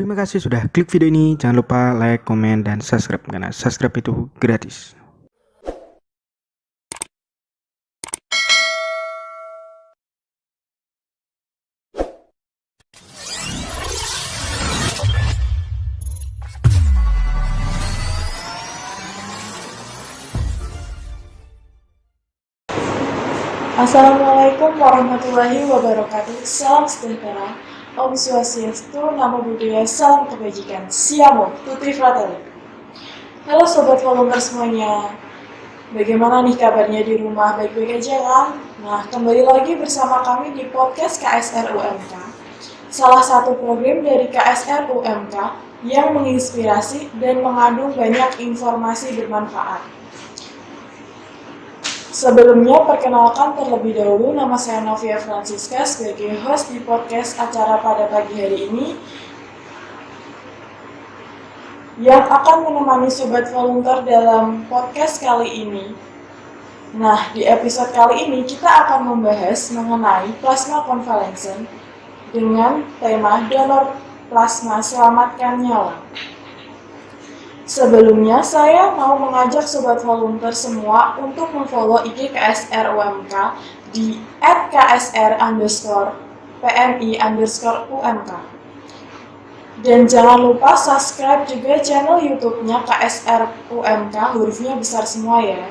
Terima kasih sudah klik video ini. Jangan lupa like, komen, dan subscribe karena subscribe itu gratis. Assalamualaikum warahmatullahi wabarakatuh. Salam sejahtera, Om Swastiastu, Namo Buddhaya, Salam Kebajikan. Siamo, Tutti Fratelli. Halo Sobat Volunteer semuanya. Bagaimana nih kabarnya di rumah? Baik-baik aja kan? Nah, kembali lagi bersama kami di podcast KSR UMK. Salah satu program dari KSR UMK yang menginspirasi dan mengandung banyak informasi bermanfaat. Sebelumnya, perkenalkan terlebih dahulu, nama saya Novia Francisca sebagai host di podcast acara pada pagi hari ini yang akan menemani Sobat Volunteer dalam podcast kali ini. Nah, di episode kali ini kita akan membahas mengenai plasma convalescent dengan tema donor plasma selamatkan nyawa. Sebelumnya, saya mau mengajak Sobat Volunteer semua untuk memfollow IG KSR UMK di @ksr_pmi_UMK. Dan jangan lupa subscribe juga channel YouTube-nya KSR UMK, hurufnya besar semua ya.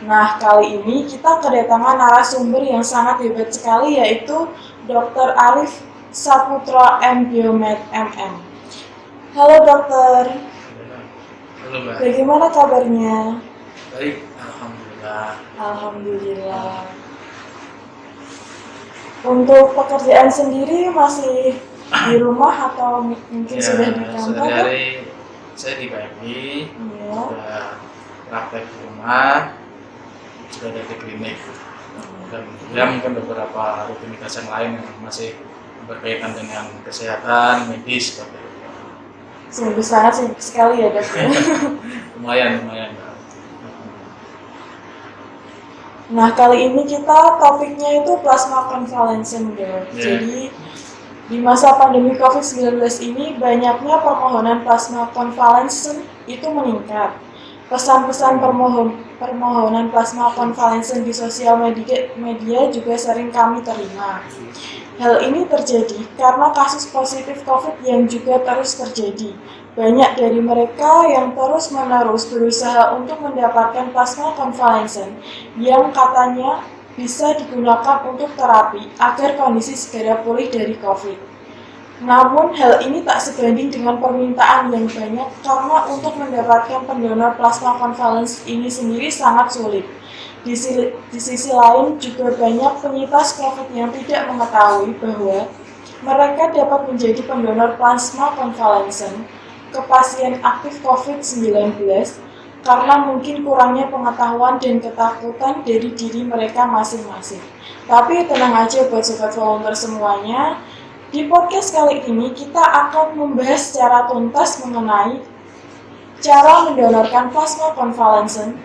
Nah, kali ini kita kedatangan narasumber yang sangat hebat sekali, yaitu Dr. Arif Saputra M.Biomed MM. Halo dokter. Halo Mbak. Bagaimana kabarnya? Baik, Alhamdulillah. Alhamdulillah. Untuk pekerjaan sendiri masih di rumah atau mungkin sudah di kantor? Sehari saya di PMI, Iya. sudah praktek di rumah, sudah ada di klinik. Dan ya mungkin beberapa rutinitas yang lain yang masih berkaitan dengan kesehatan, medis, seperti itu. Sungguh sangat sibuk sekali ya dok. Lumayan. Nah, kali ini kita topiknya itu plasma convalescent dok. Jadi di masa pandemi COVID-19 ini banyaknya permohonan plasma convalescent itu meningkat. Pesan-pesan permohonan plasma convalescent di sosial media juga sering kami terima. Hal ini terjadi karena kasus positif COVID yang juga terus terjadi. Banyak dari mereka yang terus-menerus berusaha untuk mendapatkan plasma convalescent yang katanya bisa digunakan untuk terapi agar kondisi segera pulih dari COVID. Namun hal ini tak sebanding dengan permintaan yang banyak karena untuk mendapatkan pendonor plasma convalescent ini sendiri sangat sulit. Di sisi lain juga banyak penyintas COVID yang tidak mengetahui bahwa mereka dapat menjadi pendonor plasma convalescent ke pasien aktif COVID-19 karena mungkin kurangnya pengetahuan dan ketakutan dari diri mereka masing-masing. Tapi tenang aja buat Sobat Volunteer semuanya, di podcast kali ini kita akan membahas secara tuntas mengenai cara mendonorkan plasma convalescent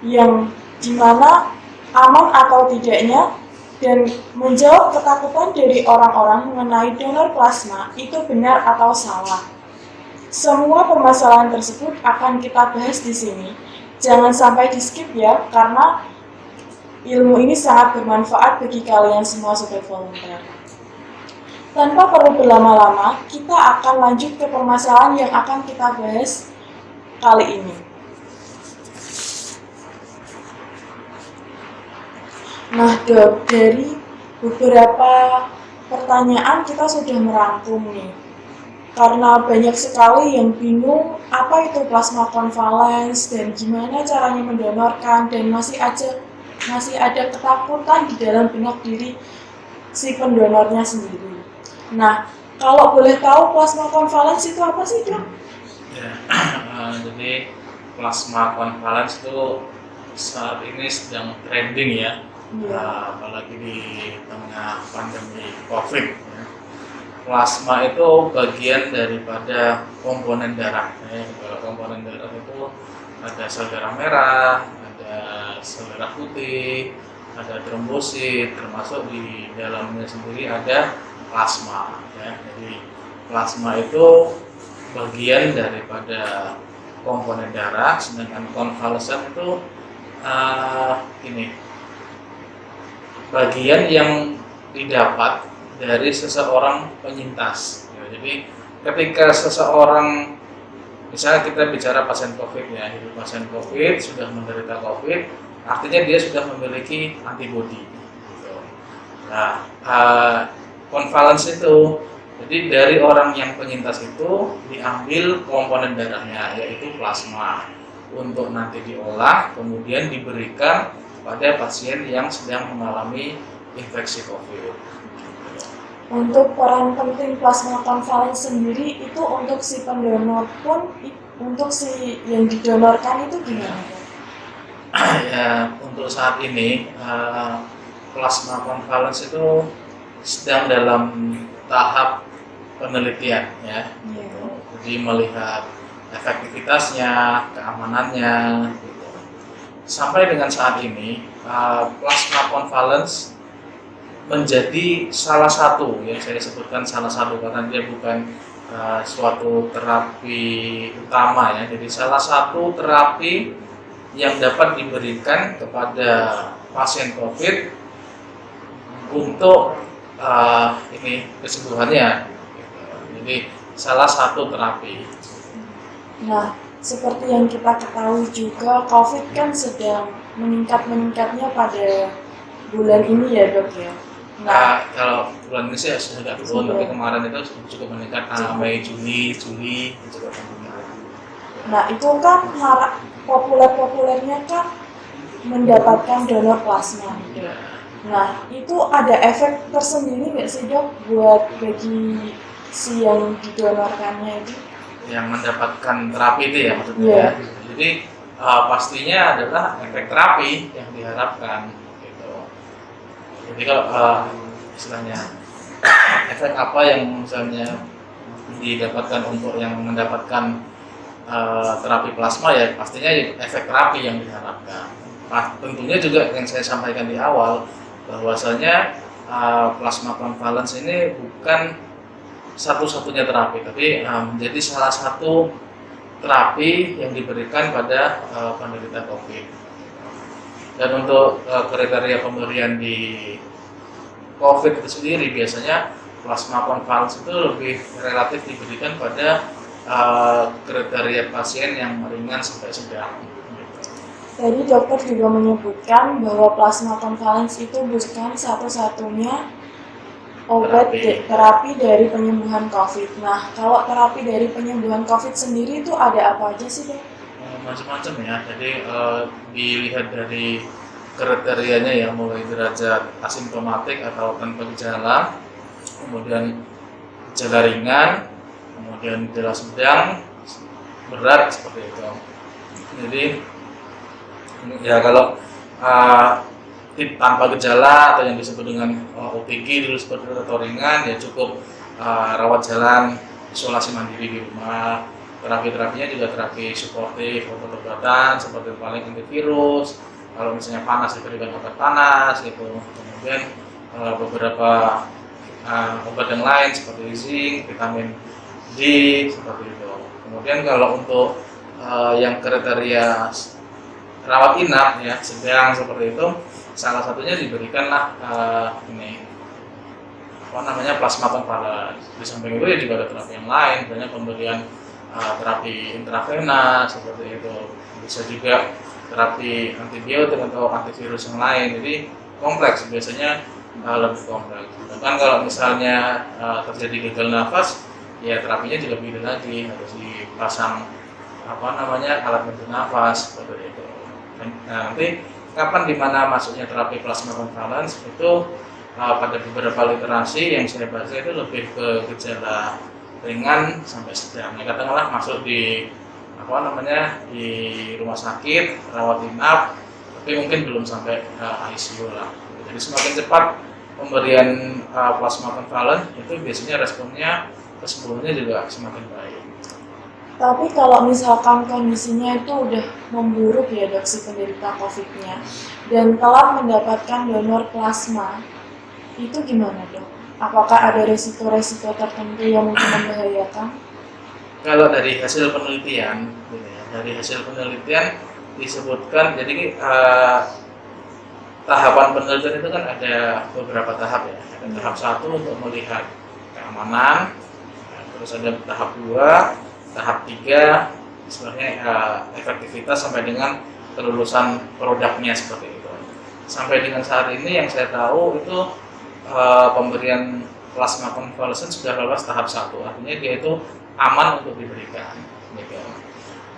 yang dimana aman atau tidaknya dan menjawab ketakutan dari orang-orang mengenai donor plasma itu benar atau salah. Semua permasalahan tersebut akan kita bahas di sini. Jangan sampai di skip ya, karena ilmu ini sangat bermanfaat bagi kalian semua Sobat Volunteer. Tanpa perlu berlama-lama, kita akan lanjut ke permasalahan yang akan kita bahas kali ini. Nah dok, dari beberapa pertanyaan kita sudah merangkum nih. Karena banyak sekali yang bingung apa itu plasma convalescent dan gimana caranya mendonorkan dan masih ada ketakutan di dalam benak diri si pendonornya sendiri. Nah, kalau boleh tahu plasma convalescent itu apa sih dok? Ya, jadi plasma convalescent itu saat ini sedang trending ya. Apalagi di tengah pandemi COVID. Ya. Plasma itu bagian daripada komponen darah. Komponen darah itu ada sel darah merah, ada sel darah putih, ada trombosit, termasuk di dalamnya sendiri ada plasma. Ya. Jadi plasma itu bagian daripada komponen darah, sedangkan konvalesen itu ini bagian yang didapat dari seseorang penyintas. Ya, jadi ketika seseorang, misalnya kita bicara pasien COVID ya, jadi pasien COVID sudah menderita COVID, artinya dia sudah memiliki antibodi. Gitu. Nah, konvalens itu, jadi dari orang yang penyintas itu diambil komponen darahnya, yaitu plasma, untuk nanti diolah, kemudian diberikan pada pasien yang sedang mengalami infeksi COVID. Untuk peran penting plasma konvalens sendiri itu untuk si pendonor pun, untuk si yang didonorkan itu gimana? Ya, untuk saat ini plasma konvalens itu sedang dalam tahap penelitian ya. Jadi melihat efektivitasnya, keamanannya. Gitu. Sampai dengan saat ini plasma konvalens menjadi salah satu yang saya sebutkan salah satu karena dia bukan suatu terapi utama ya. Jadi salah satu terapi yang dapat diberikan kepada pasien COVID untuk ini kesembuhannya. Jadi salah satu terapi. Nah, seperti yang kita ketahui juga, COVID kan sedang meningkatnya pada bulan ini ya dok ya. Nah, kalau bulan ini sih sudah turun, tapi kemarin itu cukup meningkat Mei, Juni cukup meningkat. Nah, itu kan populernya kan mendapatkan donor plasma gitu. Nah, itu ada efek tersendiri nggak sih dok buat bagi si yang didonorkannya itu? Yang mendapatkan terapi itu ya maksudnya. Yeah. Jadi pastinya adalah efek terapi yang diharapkan. Jadi kalau istilahnya efek apa yang misalnya didapatkan untuk yang mendapatkan terapi plasma ya pastinya efek terapi yang diharapkan. Tentunya juga yang saya sampaikan di awal bahwasanya plasma konvalens ini bukan satu-satunya terapi, tapi menjadi salah satu terapi yang diberikan pada penderita COVID. Dan untuk kriteria pemberian di COVID itu sendiri biasanya plasma konvalens itu lebih relatif diberikan pada kriteria pasien yang ringan sampai sedang. Tadi dokter juga menyebutkan bahwa plasma konvalens itu bukan satu-satunya obat terapi dari penyembuhan COVID. Nah, kalau terapi dari penyembuhan COVID sendiri itu ada apa aja sih dok? Macam-macam ya, jadi dilihat dari kriterianya ya, mulai derajat asimptomatik atau tanpa gejala, kemudian gejala ringan, kemudian gejala sedang, berat seperti itu. Jadi ya kalau tanpa gejala atau yang disebut dengan OTG dulu seperti itu atau ringan ya cukup rawat jalan, isolasi mandiri di rumah. Terapi-terapinya juga terapi suportif, obat-obatan seperti paling antivirus, kalau misalnya panas diberikan obat panas gitu. Kemudian beberapa obat yang lain seperti zinc, vitamin D seperti itu. Kemudian kalau untuk yang kriteria rawat inap ya sedang seperti itu, salah satunya diberikanlah ini apa namanya plasma konvalens. Di samping itu ya juga ada terapi yang lain, banyak pemberian terapi intravena seperti itu, bisa juga terapi antibiotik atau antivirus yang lain. Jadi kompleks, biasanya lebih kompleks. Bahkan kalau misalnya terjadi gagal nafas, ya terapinya juga beda lagi, harus dipasang alat bantu nafas seperti itu. Nah, nanti kapan dimana masuknya terapi plasma konvalens itu pada beberapa literasi yang saya baca itu lebih ke gejala ringan sampai sedang. Katakanlah masuk di di rumah sakit, rawat inap, tapi mungkin belum sampai ICU lah. Jadi semakin cepat pemberian plasma konvalens itu biasanya responnya kesembuhannya juga semakin baik. Tapi kalau misalkan kondisinya itu udah memburuk ya dok si penderita COVID-nya dan telah mendapatkan donor plasma, itu gimana dok? Apakah ada resiko-resiko tertentu yang mungkin membahayakan? Kalau dari hasil penelitian, gitu ya, dari hasil penelitian disebutkan, jadi tahapan penelitian itu kan ada beberapa tahap ya. Ada tahap 1 untuk melihat keamanan, terus ada tahap 2, tahap 3 sebenarnya efektivitas sampai dengan kelulusan produknya seperti itu. Sampai dengan saat ini yang saya tahu itu pemberian plasma konvalesen sudah lolos tahap 1, artinya dia itu aman untuk diberikan. Gitu.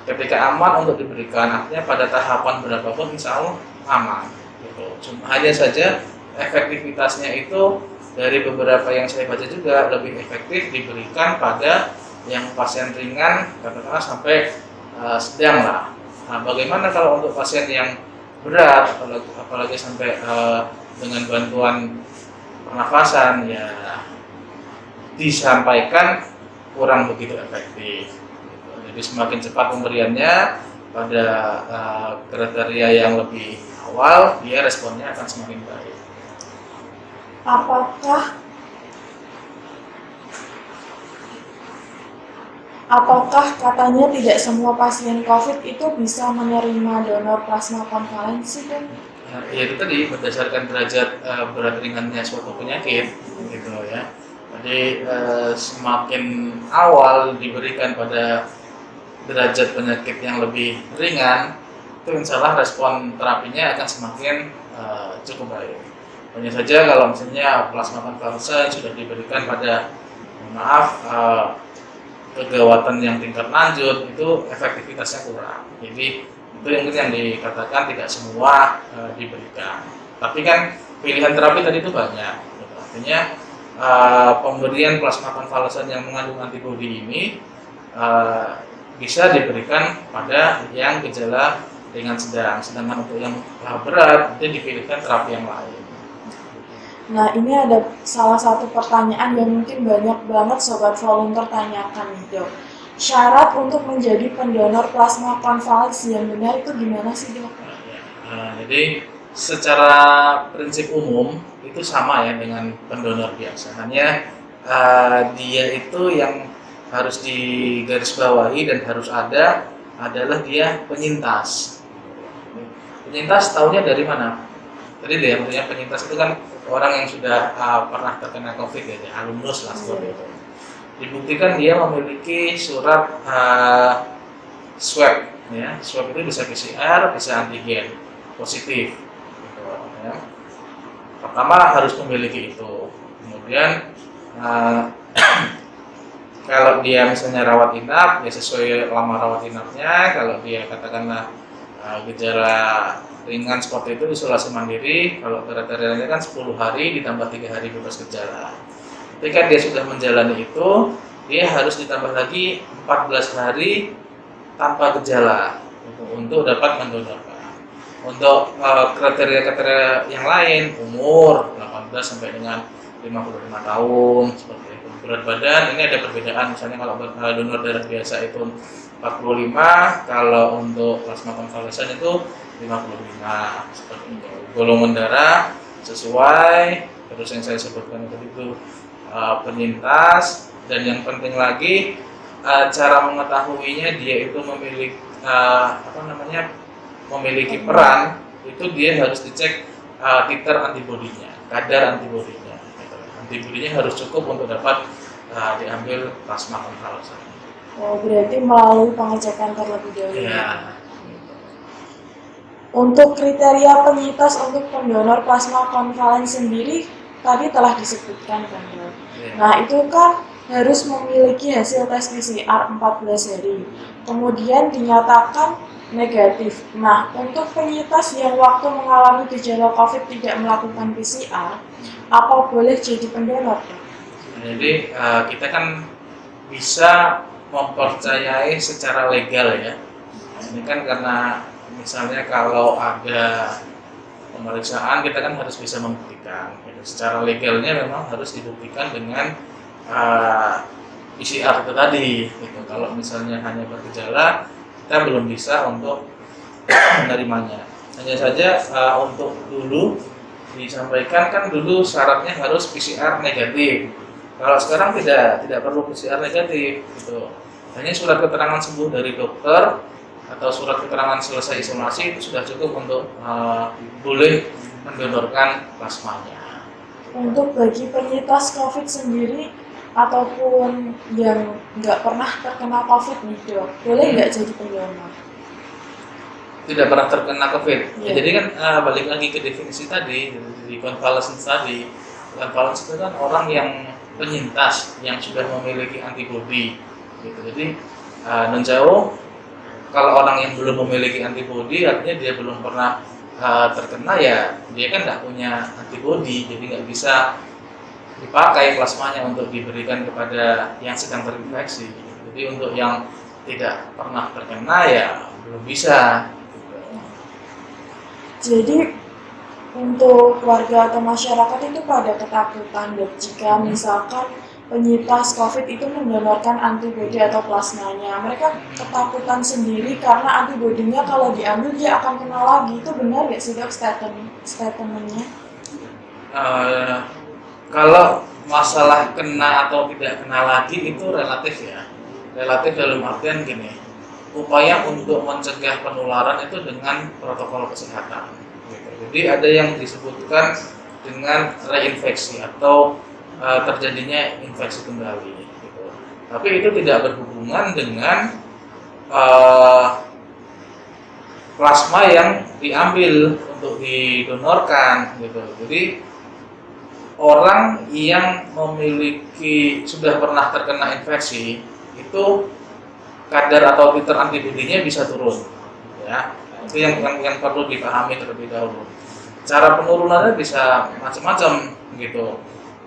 Ketika aman untuk diberikan, artinya pada tahapan berapapun insya Allah aman. Gitu. Cuma hanya saja efektivitasnya itu dari beberapa yang saya baca juga lebih efektif diberikan pada yang pasien ringan, katakanlah sampai sedang lah. Nah, bagaimana kalau untuk pasien yang berat, apalagi sampai dengan bantuan pernafasan ya disampaikan kurang begitu efektif. Jadi semakin cepat pemberiannya pada kriteria yang lebih awal, dia responnya akan semakin baik. Apakah katanya tidak semua pasien COVID itu bisa menerima donor plasma konvalensi, Dok? Ya itu tadi berdasarkan derajat berat ringannya suatu penyakit, gitu ya. Jadi semakin awal diberikan pada derajat penyakit yang lebih ringan, itu insya Allah respon terapinya akan semakin cukup baik. Hanya saja kalau misalnya plasma konvalesen sudah diberikan pada, kegawatan yang tingkat lanjut, itu efektivitasnya kurang. Jadi itu yang dikatakan tidak semua diberikan. Tapi kan pilihan terapi tadi itu banyak. Artinya pemberian plasma konvalesen yang mengandung antibodi ini bisa diberikan pada yang gejala ringan sedang. Sedangkan untuk yang berat itu dipilihkan terapi yang lain. Nah, ini ada salah satu pertanyaan yang mungkin banyak banget sobat volunteer tanyakan nih, Dok. Syarat untuk menjadi pendonor plasma konvalensi yang benar itu gimana sih, Dok? Jadi secara prinsip umum itu sama ya dengan pendonor biasa. Hanya dia itu yang harus digarisbawahi dan harus ada adalah dia penyintas. Penyintas tahunya dari mana? Tadi deh, maksudnya penyintas itu kan orang yang sudah pernah terkena COVID ya, alumnus lah seperti itu. Dibuktikan dia memiliki surat swab, ya. Swab itu bisa PCR, bisa antigen positif. Gitu, ya. Pertama harus memiliki itu. Kemudian kalau dia misalnya rawat inap, ya sesuai lama rawat inapnya. Kalau dia katakanlah gejala ringan seperti itu isolasi mandiri, kalau kriterianya kan 10 hari ditambah 3 hari bebas gejala. Ketika dia sudah menjalani itu, dia harus ditambah lagi 14 hari tanpa gejala untuk dapat mendonorkan. Untuk kriteria-kriteria yang lain, umur 18 sampai dengan 55 tahun seperti itu. Berat badan ini ada perbedaan, misalnya kalau donor darah biasa itu 45, kalau untuk plasma konvalesen itu 55 seperti itu. Golongan darah sesuai, terus yang saya sebutkan itu penyintas, dan yang penting lagi cara mengetahuinya dia itu memiliki memiliki peran, itu dia harus dicek titer antibodinya, kadar antibodinya. Antibodinya harus cukup untuk dapat diambil plasma konvalesen. Oh, berarti melalui pengecekan terlebih dahulu. Ya. Untuk kriteria penyintas untuk pendonor plasma konvalen sendiri tadi telah disebutkan kan, Dok. Ya. Nah, itu kan harus memiliki hasil tes PCR 14 hari. Kemudian dinyatakan negatif. Nah, untuk penyintas yang waktu mengalami gejala COVID tidak melakukan PCR, apa boleh jadi pendonor, Dok? Jadi kita kan bisa mempercayai secara legal ya. Ini kan karena misalnya kalau ada pemeriksaan kita kan harus bisa membuktikan. Secara legalnya memang harus dibuktikan dengan PCR itu tadi. Gitu. Kalau misalnya hanya bergejala, kita belum bisa untuk menerimanya. Hanya saja untuk dulu disampaikan kan dulu syaratnya harus PCR negatif. Kalau sekarang tidak perlu PCR negatif gitu. Hanya surat keterangan sembuh dari dokter atau surat keterangan selesai isolasi itu sudah cukup untuk boleh mendonorkan plasmanya. Untuk bagi penyintas COVID sendiri ataupun yang nggak pernah terkena COVID nih dok, boleh nggak jadi pendonor? Tidak pernah terkena COVID. Ya, Iya. jadi kan balik lagi ke definisi tadi di convalescence tadi. Convalescence itu kan orang yang penyintas yang sudah memiliki antibodi. Gitu. Jadi non-jauh kalau orang yang belum memiliki antibodi artinya dia belum pernah terkena, ya dia kan nggak punya antibodi, jadi nggak bisa dipakai plasmanya untuk diberikan kepada yang sedang terinfeksi. Jadi untuk yang tidak pernah terkena ya belum bisa. Jadi untuk warga atau masyarakat itu pada ketakutan dok jika misalkan penyintas COVID itu mendonorkan antibodi atau plasmanya. Mereka ketakutan sendiri karena antibodinya kalau diambil dia akan kena lagi. Itu benar nggak sih dok statementnya? Kalau masalah kena atau tidak kena lagi itu relatif ya. Relatif dalam artian gini, upaya untuk mencegah penularan itu dengan protokol kesehatan. Gitu. Jadi ada yang disebutkan dengan reinfeksi atau terjadinya infeksi kembali. Gitu. Tapi itu tidak berhubungan dengan plasma yang diambil untuk didonorkan. Gitu. Jadi orang yang sudah pernah terkena infeksi itu kadar atau titer antibodinya bisa turun, ya. Itu yang perlu dipahami terlebih dahulu. Cara penurunannya bisa macam-macam gitu.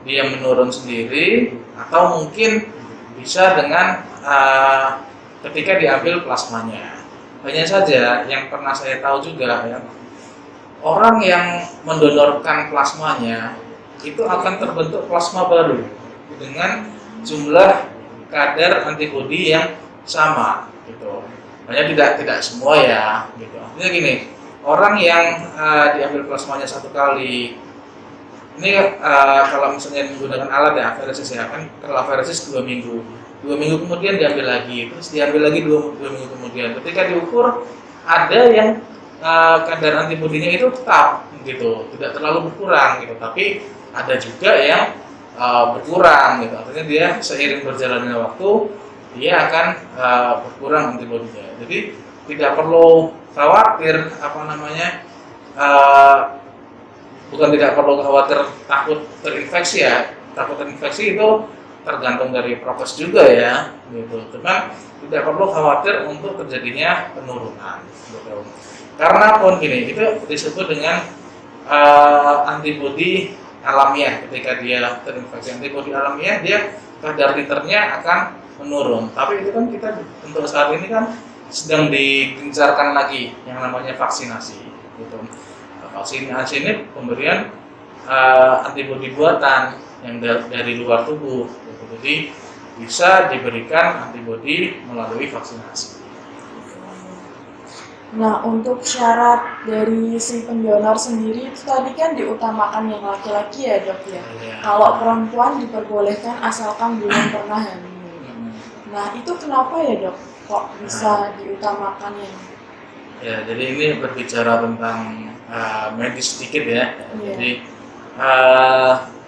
Dia menurun sendiri atau mungkin bisa dengan ketika diambil plasmanya. Hanya saja yang pernah saya tahu juga ya, orang yang mendonorkan plasmanya itu akan terbentuk plasma baru dengan jumlah kadar antibodi yang sama gitu. Hanya tidak semua ya gitu. Artinya gini, orang yang diambil plasmanya satu kali, ini kalau misalnya menggunakan alat ya aferesis ya, kan kalau aferesis 2 minggu kemudian diambil lagi, terus diambil lagi 2 minggu kemudian. Ketika diukur ada yang kadar antibodinya itu tetap gitu, tidak terlalu berkurang gitu, tapi ada juga yang berkurang gitu. Artinya dia seiring berjalannya waktu dia akan berkurang antibodinya. Jadi tidak perlu khawatir bukan tidak perlu khawatir takut terinfeksi ya. Takut terinfeksi itu tergantung dari prokes juga ya gitu. Cuma tidak perlu khawatir untuk terjadinya penurunan gitu. Karena pun gini, itu disebut dengan antibodi alamiah. Ketika dia terinfeksi antibodi alamiah, dia kadar titernya akan menurun. Tapi itu kan kita untuk saat ini kan sedang digencarkan lagi yang namanya vaksinasi gitu. Vaksinasi ini pemberian antibodi buatan yang dari luar tubuh gitu. Jadi bisa diberikan antibodi melalui vaksinasi. Nah, untuk syarat dari si pendonor sendiri itu tadi kan diutamakan yang laki-laki ya dok ya. Ya. Kalau perempuan diperbolehkan asalkan belum pernah hamil. Nah, itu kenapa ya dok? Kok bisa diutamakan yang? Ya, jadi ini berbicara tentang medis sedikit ya. Iya. Jadi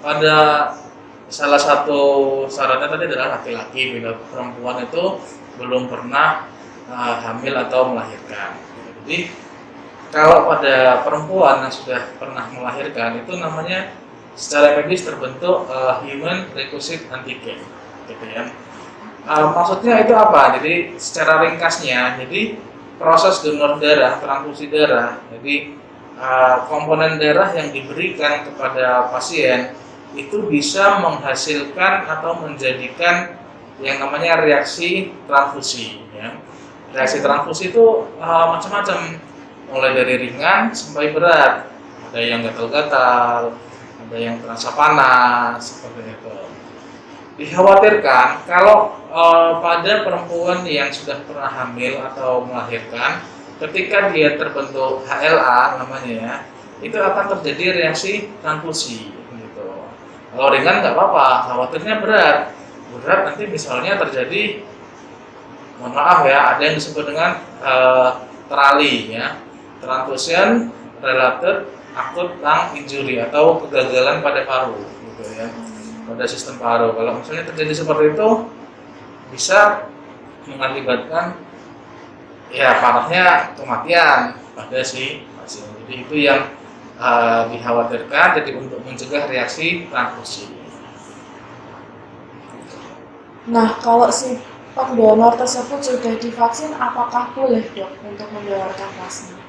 pada salah satu syaratnya tadi adalah laki-laki, bila perempuan itu belum pernah hamil atau melahirkan. Jadi kalau pada perempuan yang sudah pernah melahirkan itu namanya secara medis terbentuk human requisite antigen, gitu ya. Maksudnya itu apa? Jadi secara ringkasnya, jadi proses donor darah, transfusi darah, jadi komponen darah yang diberikan kepada pasien itu bisa menghasilkan atau menjadikan yang namanya reaksi transfusi. Ya. Reaksi transfusi itu macam-macam, mulai dari ringan sampai berat. Ada yang gatal-gatal, ada yang terasa panas, seperti itu. Dikhawatirkan kalau pada perempuan yang sudah pernah hamil atau melahirkan, ketika dia terbentuk HLA namanya ya, itu akan terjadi reaksi transfusi gitu. Kalau ringan nggak apa-apa, khawatirnya berat nanti misalnya terjadi, mohon maaf ya, ada yang disebut dengan TRALI ya, transfusion related acute lung injury atau kegagalan pada paru gitu ya, pada sistem paru. Kalau misalnya terjadi seperti itu bisa mengakibatkan ya parahnya kematian pada si pasien. Jadi itu yang dikhawatirkan, jadi untuk mencegah reaksi transfusi. Nah, kalau si pendonor tersebut sudah divaksin, apakah boleh dok untuk mendonorkan plasma?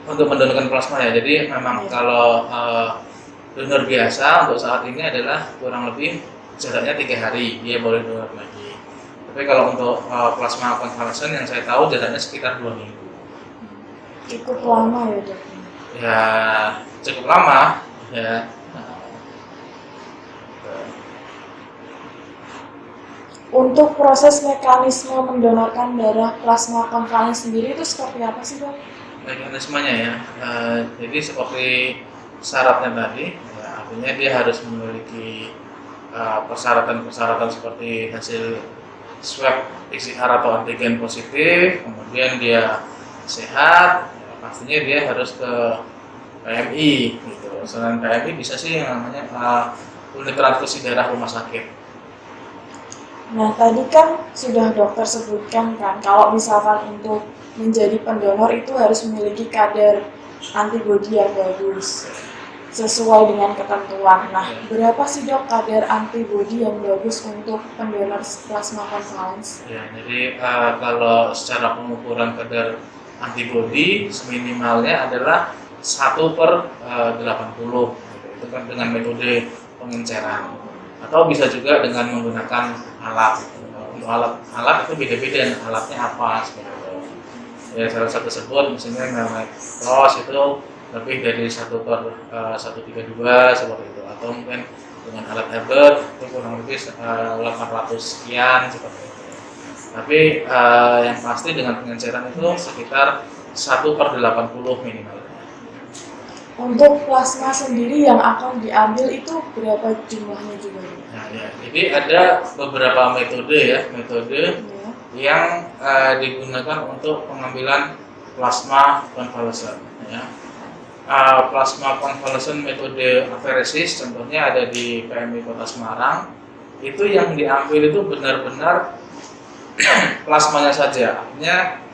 Untuk mendonorkan plasma ya, jadi memang kalau donor biasa untuk saat ini adalah kurang lebih jaraknya 3 hari dia boleh donor lagi. Tapi kalau untuk plasma konvalesen yang saya tahu jaraknya sekitar 2 minggu. Cukup lama ya dok? Ya cukup lama ya. Untuk proses mekanisme mendonorkan darah plasma konvalen sendiri itu seperti apa sih dok? Mekanismenya ya, jadi seperti syaratnya tadi, ya, artinya dia harus memiliki persyaratan-persyaratan seperti hasil swab PCR atau antigen positif, kemudian dia sehat, ya, pastinya dia harus ke PMI gitu. Selain PMI bisa sih yang namanya unit transfusi darah rumah sakit. Nah, tadi kan sudah dokter sebutkan kan, kalau misalkan untuk menjadi pendonor itu harus memiliki kadar antibodi yang bagus sesuai dengan ketentuan. Nah, berapa sih dok kadar antibodi yang bagus untuk pendonor plasma konvalen? Ya, jadi kalau secara pengukuran kadar antibodi seminimalnya adalah 1/80 gitu. Itu kan dengan metode pengenceran. Atau bisa juga dengan menggunakan alat. Untuk alat itu beda-beda, alatnya apa seperti itu. Ya salah satu tersebut misalnya namanya cross itu lebih dari 1/132 seperti itu, atau mungkin dengan alat Abbott itu kurang lebih 800 sekian seperti itu. Tapi yang pasti dengan pengenceran itu sekitar 1/80 minimal. Untuk plasma sendiri yang akan diambil itu berapa jumlahnya juga? Nah, ya. Jadi ada beberapa metode yang digunakan untuk pengambilan plasma konvalesen. Ya. Plasma konvalesen metode aferesis contohnya ada di PMI Kota Semarang. Itu yang diambil itu benar-benar plasmanya saja, artinya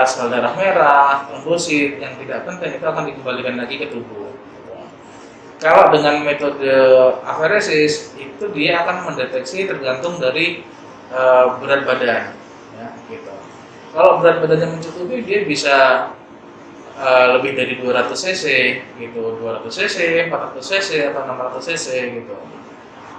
sel darah merah, trombosit yang tidak penting itu akan dikembalikan lagi ke tubuh. Kalau dengan metode aferesis itu dia akan mendeteksi tergantung dari berat badan, ya, gitu. Kalau berat badannya mencukupi dia bisa lebih dari 200 cc, gitu, 200 cc, 400 cc atau 600 cc, gitu.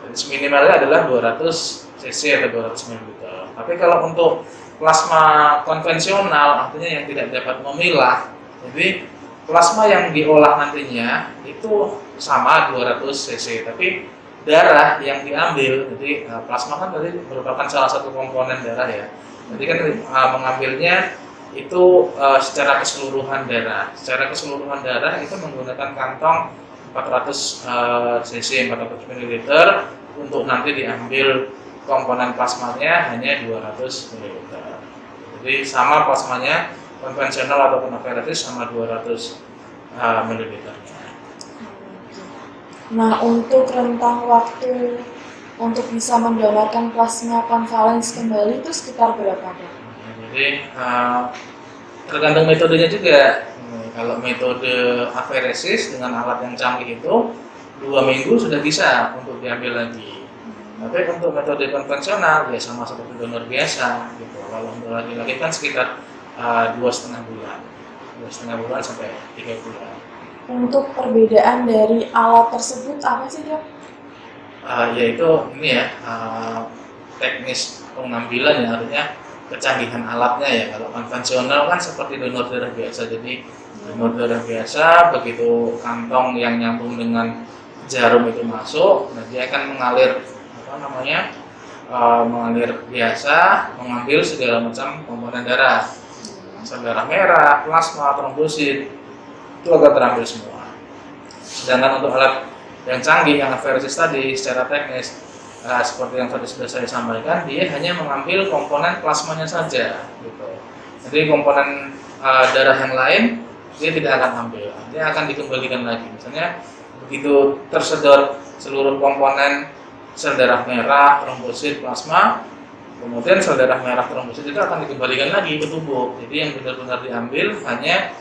Jadi minimalnya adalah 200 cc atau 200 ml. Tapi kalau untuk plasma konvensional artinya yang tidak dapat memilah, jadi plasma yang diolah nantinya itu sama 200 cc, tapi darah yang diambil, jadi plasma kan tadi merupakan salah satu komponen darah ya, jadi kan mengambilnya itu secara keseluruhan darah itu menggunakan kantong 400 cc 400 ml untuk nanti diambil komponen plasmanya hanya 200 ml. Jadi sama plasmanya konvensional ataupun aferesis sama 200 ml. Nah, untuk rentang waktu untuk bisa mendonorkan plasma konvalen kembali itu sekitar berapa dok? Jadi tergantung metodenya juga. Kalau metode aferesis dengan alat yang canggih itu 2 minggu sudah bisa untuk diambil lagi. Tapi untuk metode konvensional ya sama seperti donor biasa gitu. Kalau untuk laki-laki kan sekitar 2,5 bulan, 2,5 bulan sampai 3 bulan. Untuk perbedaan dari alat tersebut apa sih dok? Yaitu ini ya teknis pengambilan ya, artinya kecanggihan alatnya ya. Kalau konvensional kan seperti donor darah biasa, jadi donor darah biasa begitu kantong yang nyambung dengan jarum itu masuk, nah dia akan mengalir mengalir biasa, mengambil segala macam komponen darah, sel darah merah, plasma, trombosit. itu akan terambil semua. Sedangkan untuk alat yang canggih, yang advanced tadi secara teknis, seperti yang tadi sudah saya sampaikan, dia hanya mengambil komponen plasmanya saja, gitu. Jadi komponen darah yang lain dia tidak akan ambil, dia akan dikembalikan lagi. Misalnya begitu tersedot seluruh komponen sel darah merah, trombosit, plasma, kemudian sel darah merah, trombosit itu akan dikembalikan lagi ke tubuh. Jadi yang benar-benar diambil hanya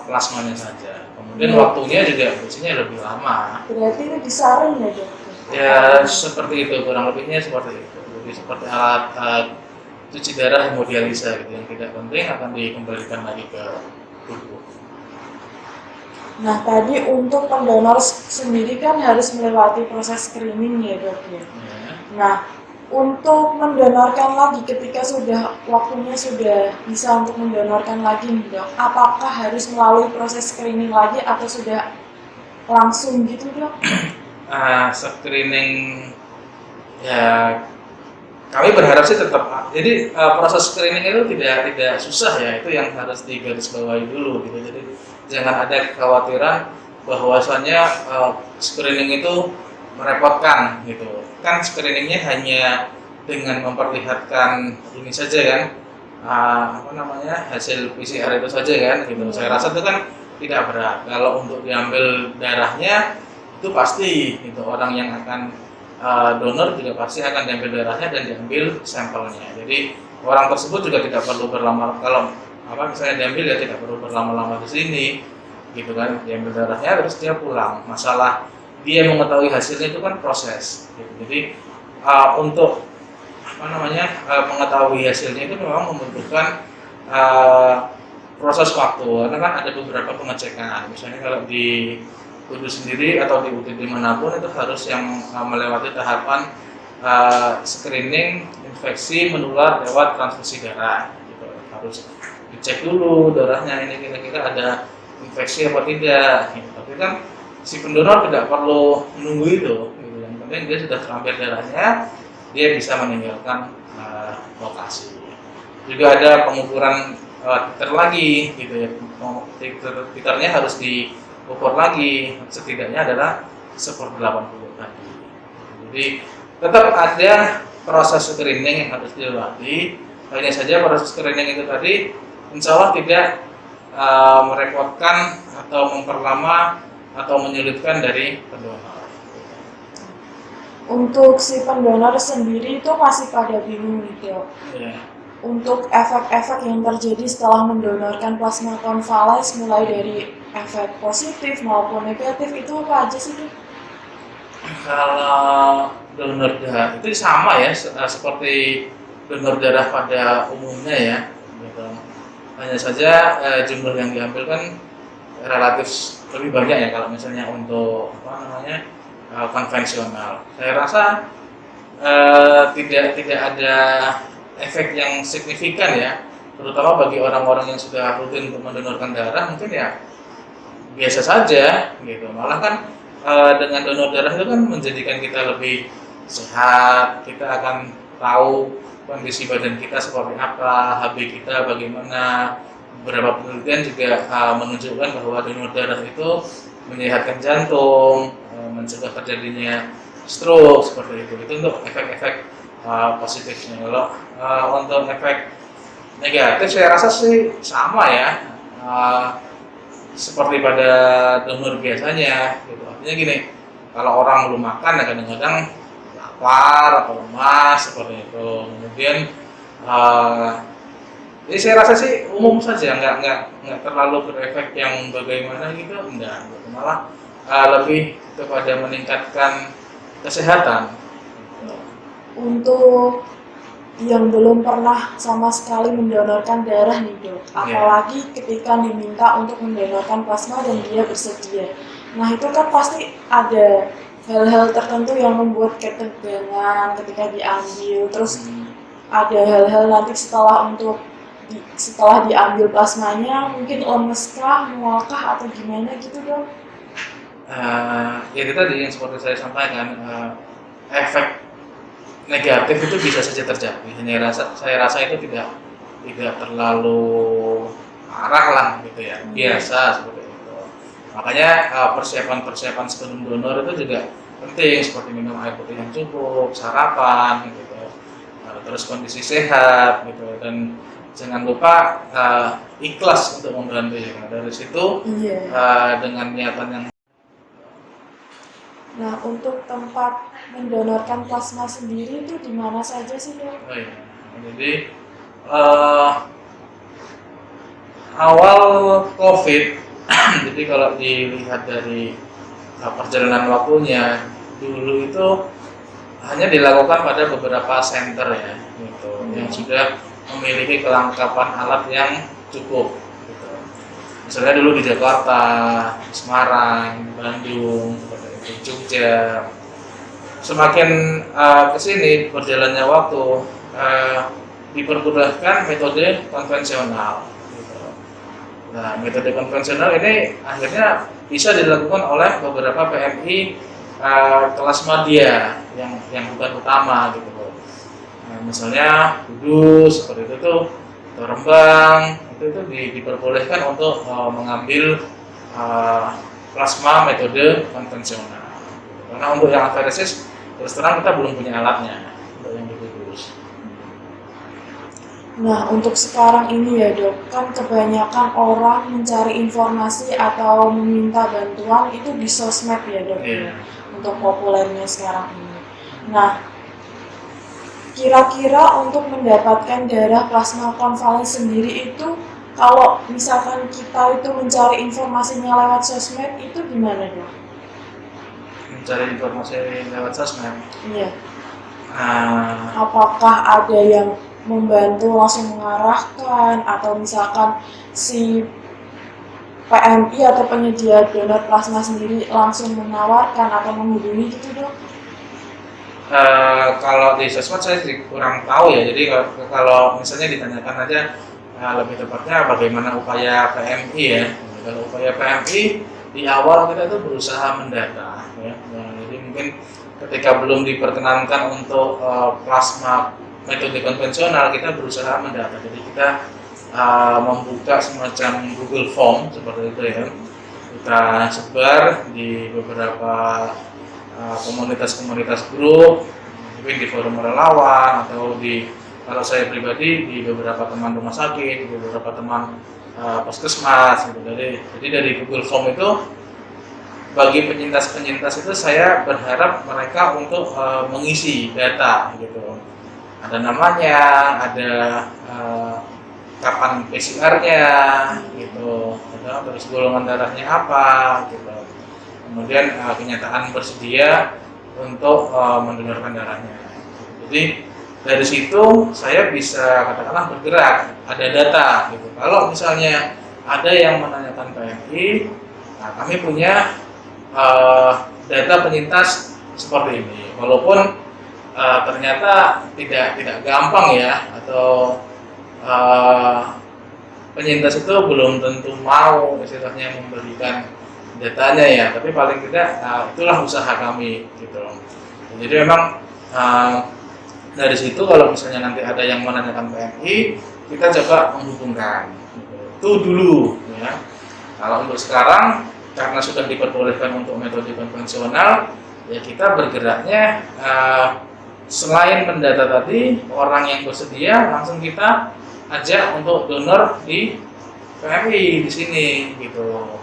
plasmanya saja. Kemudian waktunya juga biasanya lebih lama. Berarti ini disaring ya dok? Ya seperti itu, kurang lebihnya seperti itu. Jadi seperti alat cuci darah hemodialisa gitu, yang tidak penting akan dikembalikan lagi ke tubuh. Nah tadi untuk pendonor sendiri kan harus melewati proses screening ya dok ya. Nah untuk mendonorkan lagi ketika waktunya sudah bisa untuk mendonorkan lagi nih dok, apakah harus melalui proses screening lagi atau sudah langsung gitu dok? Screening ya kami berharap sih tetap. Jadi proses screening itu tidak susah ya, itu yang harus digarisbawahi dulu gitu. Jadi jangan ada kekhawatiran bahwasannya screening itu merepotkan gitu. Kan screeningnya hanya dengan memperlihatkan ini saja kan, hasil PCR itu saja kan gitu. Saya rasa itu kan tidak berat. Kalau untuk diambil darahnya itu pasti gitu, orang yang akan donor juga pasti akan diambil darahnya dan diambil sampelnya. Jadi orang tersebut juga tidak perlu berlama, kalau misalnya diambil ya tidak perlu berlama-lama di sini gitu kan, diambil darahnya terus dia pulang. Masalah dia mengetahui hasilnya itu kan proses gitu. Jadi untuk mengetahui hasilnya itu memang membutuhkan proses waktu, karena kan ada beberapa pengecekan. Misalnya kalau di Kudus sendiri atau di UTD manapun itu harus yang melewati tahapan screening infeksi menular lewat transfusi darah gitu. Harus dicek dulu darahnya ini kira-kira ada infeksi apa tidak gitu. Tapi kan si pendonor tidak perlu menunggu itu gitu. Yang penting dia sudah terambil darahnya, dia bisa meninggalkan lokasi. Juga ada pengukuran titer lagi gitu ya. Titernya harus diukur lagi, setidaknya adalah 1/80 tadi. Jadi tetap ada proses screening yang harus dilewati. Hanya saja proses screening itu tadi insya Allah tidak merepotkan atau memperlama atau menyulitkan dari pendonor. Untuk si pendonor sendiri itu masih pada bingung nih dok. Ya. Untuk efek-efek yang terjadi setelah mendonorkan plasma konvalesen mulai dari efek positif maupun negatif itu apa aja sih dok? Kalau donor darah itu sama ya, seperti donor darah pada umumnya ya. Gitu. Hanya saja jumlah yang diambil kan relatif lebih banyak ya kalau misalnya untuk konvensional. Saya rasa tidak ada efek yang signifikan ya, terutama bagi orang-orang yang sudah rutin untuk mendonorkan darah mungkin ya biasa saja gitu. Malah kan dengan donor darah itu kan menjadikan kita lebih sehat, kita akan tahu kondisi badan kita seperti apa, HB kita bagaimana. Beberapa penelitian juga menunjukkan bahwa donor darah itu menyehatkan jantung, mencegah terjadinya stroke seperti itu. Itu untuk efek-efek positifnya. Kalau untuk efek negatif saya rasa sih sama ya, seperti pada donor biasanya gitu. Artinya gini, kalau orang belum makan ya kadang-kadang lapar atau lemas seperti itu. Kemudian jadi saya rasa sih umum saja, nggak terlalu berefek yang bagaimana gitu, enggak. Malah lebih kepada meningkatkan kesehatan. Untuk yang belum pernah sama sekali mendonorkan darah nih dok, apalagi ketika diminta untuk mendonorkan plasma dan dia bersedia. Nah itu kan pasti ada hal-hal tertentu yang membuat ketegangan ketika diambil, terus ada hal-hal nanti setelah diambil plasmanya mungkin lemeskah, mualkah atau gimana gitu dok? Ya itu tadi yang seperti saya sampaikan, efek negatif itu bisa saja terjadi. Hanya saya rasa itu tidak terlalu parah lah gitu ya, biasa seperti itu. Makanya persiapan-persiapan sebelum donor itu juga penting, seperti minum air putih yang cukup, sarapan gitu, terus kondisi sehat gitu, dan jangan lupa ikhlas untuk membantu ya. Dari situ Iya. dengan niatan yang Nah, untuk tempat mendonorkan plasma sendiri itu di mana saja sih, Dok? oh iya. Jadi awal COVID, jadi kalau dilihat dari perjalanan waktunya, dulu itu hanya dilakukan pada beberapa center ya, gitu, yang sudah memiliki kelengkapan alat yang cukup. Gitu. Misalnya dulu di Jakarta, Semarang, Bandung, seperti itu, Jogja. Semakin kesini berjalannya waktu, dipermudahkan metode konvensional. Gitu. Nah, metode konvensional ini akhirnya bisa dilakukan oleh beberapa PMI kelas media yang bukan utama gitu. Nah, misalnya Kudus seperti itu tuh, atau Rembang itu diperbolehkan untuk mengambil plasma metode konvensional. Karena untuk yang aferesis terus terang kita belum punya alatnya untuk yang di Kudus. Nah, untuk sekarang ini ya, Dok, kan kebanyakan orang mencari informasi atau meminta bantuan itu di sosmed ya, Dok, Iya. untuk populernya sekarang ini. Nah, kira-kira untuk mendapatkan darah plasma konvalen sendiri itu, kalau misalkan kita itu mencari informasinya lewat sosmed, itu gimana, Dok? Mencari informasi lewat sosmed. Iya. Nah, Apakah ada yang membantu langsung mengarahkan, atau misalkan si PMI atau penyedia donor plasma sendiri langsung menawarkan atau menghubungi gitu, Dok? kalau di sosmed saya sih kurang tahu ya. Jadi kalau misalnya ditanyakan aja lebih tepatnya bagaimana upaya PMI ya. Kalau upaya PMI di awal kita itu berusaha mendata ya. Nah, jadi mungkin ketika belum diperkenankan untuk plasma metode konvensional, kita berusaha mendata. Jadi kita membuka semacam Google Form seperti itu ya. Kita sebar di beberapa komunitas-komunitas grup, mungkin di forum relawan atau kalau saya pribadi di beberapa teman rumah sakit, di beberapa teman puskesmas gitu. Jadi dari Google Form itu bagi penyintas-penyintas itu saya berharap mereka untuk mengisi data gitu. Ada namanya, ada kapan PCR-nya gitu, terus golongan darahnya apa gitu. Kemudian kenyataan bersedia untuk mendonorkan darahnya. Jadi dari situ saya bisa katakanlah bergerak, ada data gitu. Kalau misalnya ada yang menanyakan PMI, nah kami punya data penyintas seperti ini. Walaupun ternyata tidak gampang ya, atau penyintas itu belum tentu mau istilahnya memberikan datanya ya, tapi paling tidak itulah usaha kami gitu. Jadi memang dari situ kalau misalnya nanti ada yang menanyakan PMI, kita coba menghubungkan gitu. Itu dulu ya. Kalau untuk sekarang karena sudah diperbolehkan untuk metode konvensional, ya kita bergeraknya selain mendata tadi, orang yang bersedia langsung kita ajak untuk donor di PMI di sini gitu.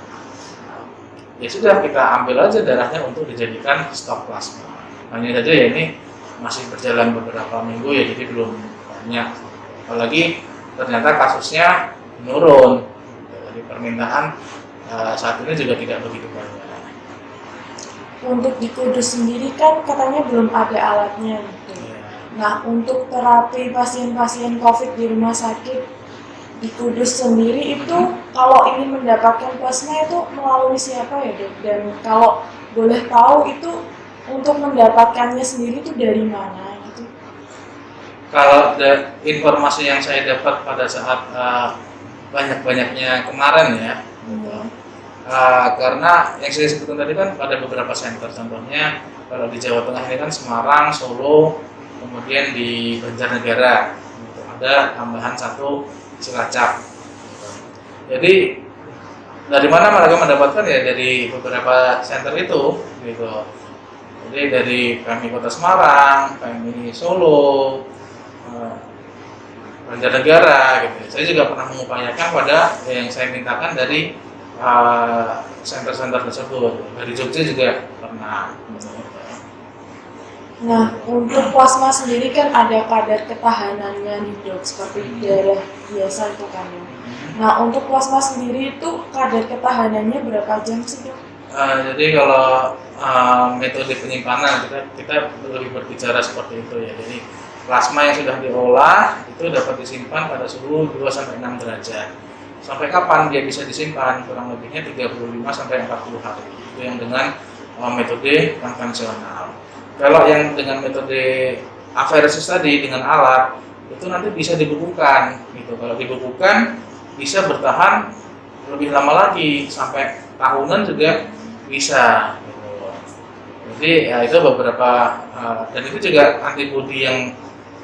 Ya sudah, kita ambil aja darahnya untuk dijadikan stok plasma. Hanya saja ya ini masih berjalan beberapa minggu ya, jadi belum banyak. Apalagi ternyata kasusnya menurun. Jadi permintaan saat ini juga tidak begitu banyak. Untuk di Kudus sendiri kan katanya belum ada alatnya gitu. Nah, untuk terapi pasien-pasien COVID di rumah sakit di Kudus sendiri itu, kalau ini mendapatkan plasma itu melalui siapa ya, Dok? Dan kalau boleh tahu itu untuk mendapatkannya sendiri itu dari mana gitu? Kalau informasi yang saya dapat pada saat banyak-banyaknya kemarin ya, gitu. Karena yang saya sebutkan tadi kan pada beberapa center, contohnya kalau di Jawa Tengah ini kan Semarang, Solo, kemudian di Banjarnegara, gitu. Ada tambahan satu Cilacap. Jadi dari mana mereka mendapatkan ya dari beberapa center itu gitu. Jadi dari PMI Kota Semarang, PMI Solo, Banjarnegara gitu. Saya juga pernah mengupayakan pada yang saya mintakan dari center-center tersebut. Dari Jogja juga pernah. Nah, untuk plasma sendiri kan ada kadar ketahanannya nih dok, seperti darah biasa itu kan ya. Nah, untuk plasma sendiri itu kadar ketahanannya berapa jam sih dok? Jadi kalau metode penyimpanan kita lebih berbicara seperti itu ya. Jadi plasma yang sudah diolah itu dapat disimpan pada suhu 2-6 derajat. Sampai kapan dia bisa disimpan? Kurang lebihnya 35-40 hari. Itu yang dengan metode konvensional. Kalau yang dengan metode aferesis tadi dengan alat itu nanti bisa dibekukan gitu. Kalau dibekukan bisa bertahan lebih lama lagi sampai tahunan juga bisa gitu. Jadi ya itu beberapa dan itu juga antibodi yang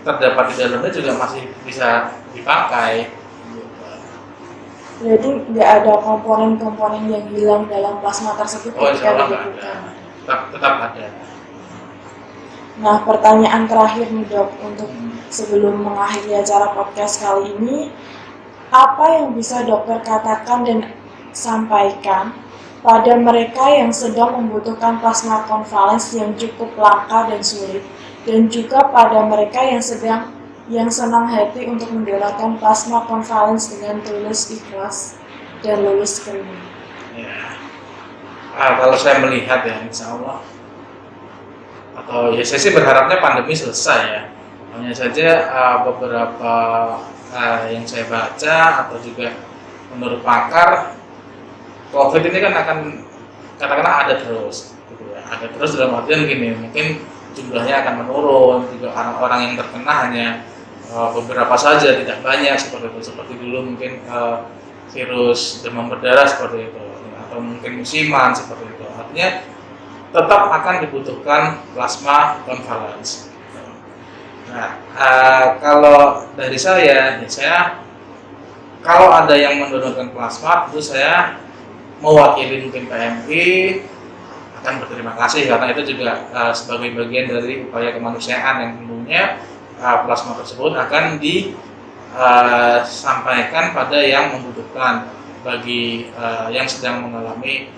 terdapat di dalamnya juga masih bisa dipakai gitu. Jadi nggak ada komponen-komponen yang hilang dalam plasma tersebut ketika dibekukan. Tetap ada. Nah, pertanyaan terakhir nih dok, untuk sebelum mengakhiri acara podcast kali ini, apa yang bisa dokter katakan dan sampaikan pada mereka yang sedang membutuhkan plasma konvalens yang cukup langka dan sulit, dan juga pada mereka yang senang hati untuk mendonorkan plasma konvalens dengan tulus ikhlas dan lulus screening? Ya. Kalau saya melihat ya, insya Allah atau ya saya sih berharapnya pandemi selesai ya. Hanya saja beberapa yang saya baca atau juga menurut pakar, COVID ini kan akan katakanlah ada terus, gitu ya. Ada terus dalam artian gini, mungkin jumlahnya akan menurun, juga orang-orang yang terkena hanya beberapa saja, tidak banyak seperti itu. Seperti dulu mungkin virus demam berdarah seperti itu, atau mungkin musiman seperti itu. Artinya tetap akan dibutuhkan plasma konvalens. Nah, kalau dari saya, ya saya kalau ada yang mendonorkan plasma, itu saya mewakili mungkin PMI akan berterima kasih karena itu juga sebagai bagian dari upaya kemanusiaan yang tentunya plasma tersebut akan disampaikan pada yang membutuhkan bagi yang sedang mengalami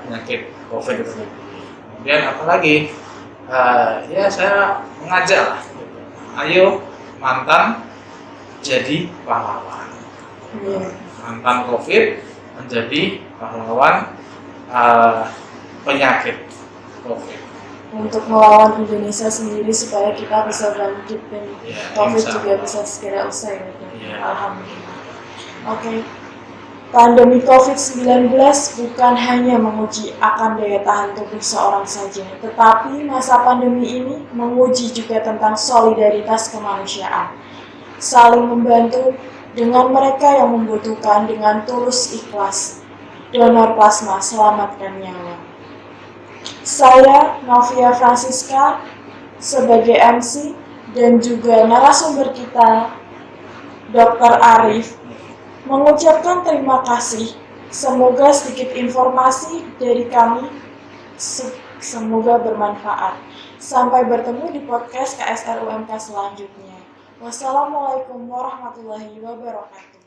penyakit COVID itu. Kemudian apalagi ya saya mengajak lah, gitu. Ayo mantan jadi pahlawan. Mantan COVID menjadi pahlawan penyakit COVID. Untuk melawan Indonesia sendiri supaya kita bisa bangkit dan COVID juga bisa segera usai. Ya. Alhamdulillah. Oke. Pandemi COVID-19 bukan hanya menguji akan daya tahan tubuh seorang saja, tetapi masa pandemi ini menguji juga tentang solidaritas kemanusiaan. Saling membantu dengan mereka yang membutuhkan dengan tulus ikhlas. Donor plasma, selamatkan nyawa. Saya, Novia Francisca, sebagai MC, dan juga narasumber kita, Dr. Arif, mengucapkan terima kasih. Semoga sedikit informasi dari kami semoga bermanfaat. Sampai bertemu di podcast KSR UMK selanjutnya. Wassalamualaikum warahmatullahi wabarakatuh.